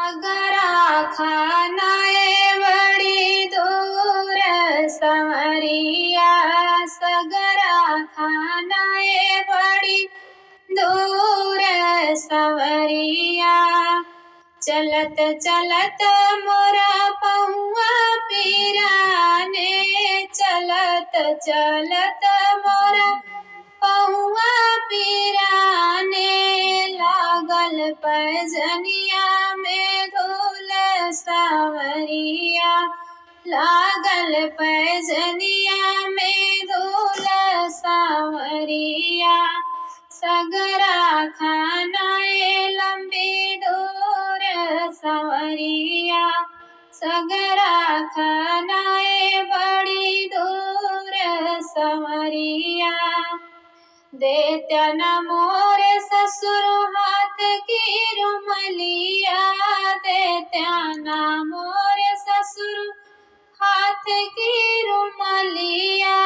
अगरा खानाए बड़ी दूर संवरिया, सगरा खानाए बड़ी दूर संवरिया। चलत चलत मोरा पहुआ पीराने, चलत चलत मोरा पहुआ पीराने। लागल पैजनिया में धूल सांवरिया, लागल पैजनिया में धूल सांवरिया। सगरा खानाए लंबी दूर संवरिया, सगरा खानाए बड़ी दूर संवरिया। देत्या न मोरे ससुर हाथ की रुमलिया, देत्या न मोरे ससुर हाथ की रुमलिया।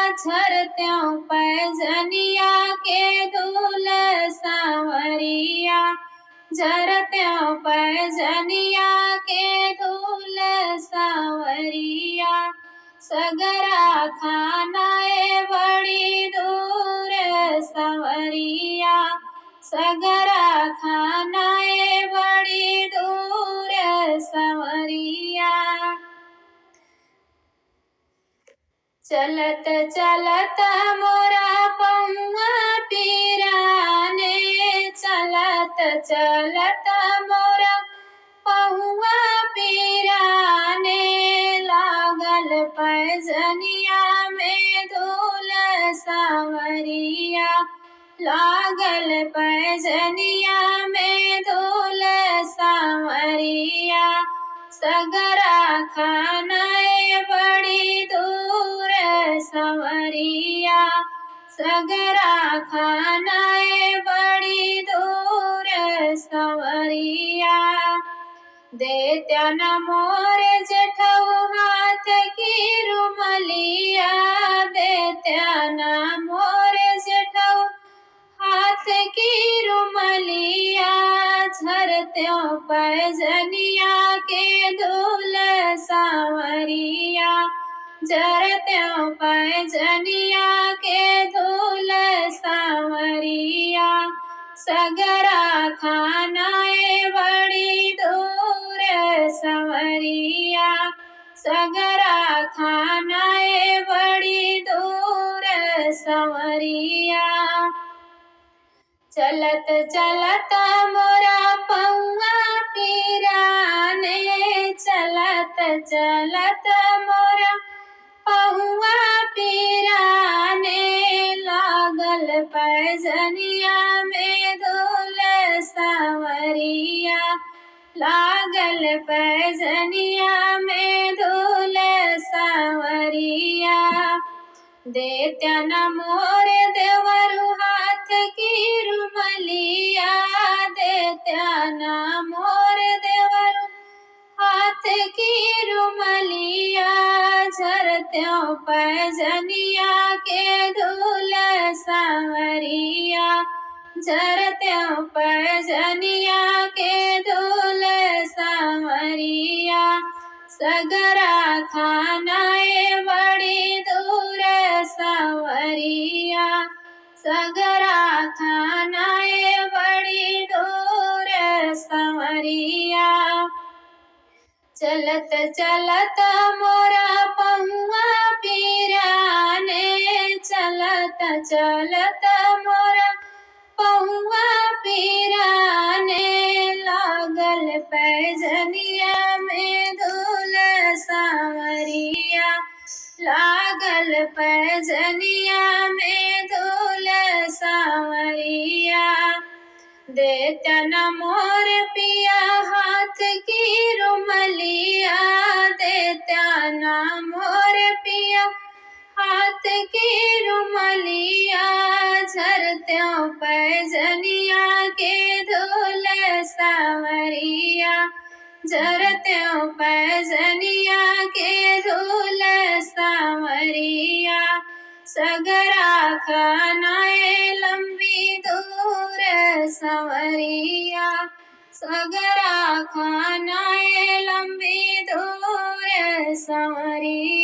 झरत्यों पैजनिया के धूल सांवरिया, झरत्यों पैजनिया के धूल सांवरिया। सगरा खानाए बड़ी दूर संवरिया, सगरा खानाए बड़ी दूर संवरिया। चलत चलत मोरा पहुआ पीराने, चलत चलत मोरा पहुआ पीराने। लागल पैजनिया में धूल सांवरिया, लागल पैजनिया में धूल सांवरिया। सगरा खानाए बड़ी दूर संवरिया, सगरा खानाए बड़ी दूर संवरिया। देत्या न मोरे जेठऊ हाथ की रुमलिया, देत्या न मोरे जेठऊ हाथ की रुमलिया। झरत्यों पैजनिया के धूल सांवरिया, झरत्यों पैजनिया के धूल सांवरिया। सगरा खानाए बड़ी दूर संवरिया, सगरा खानाए बड़ी दूर संवरिया। चलत चलत मोरा पहुआ पीराने, चलत चलत मोरा पहुआ पीराने। लागल पैजनिया में धूल सांवरिया, लागल पैजनिया में धूल सांवरिया। देत्या न मोरे देवरु हाथ की रुमलिया, देत्या न मोरे देवरु हाथ की रुमलिया। झरत्यों पैजनिया के धूल सांवरिया, झरत्यों पैजनिया के धूल सांवरिया। सगरा खानाए बड़ी दूर संवरिया, सगरा खानाए बड़ी दूर संवरिया। चलत चलत मोरा पहुआ पीराने, चलत चलत मोरा पहुआ पीराने। लागल पैजनिया में धूल सांवरिया, लागल पैजनिया में धूल सांवरिया। देत्या न मोर पिया हाथ की रुमलिया, देत्या न मोर पिया हाथ की रुमलिया। झरत्यों पैजनिया के धूल सांवरिया, झरत्यों पैजनिया के धूल सांवरिया। सगरा खानाए लंबी दूर संवरिया, सगरा खाना सांवरी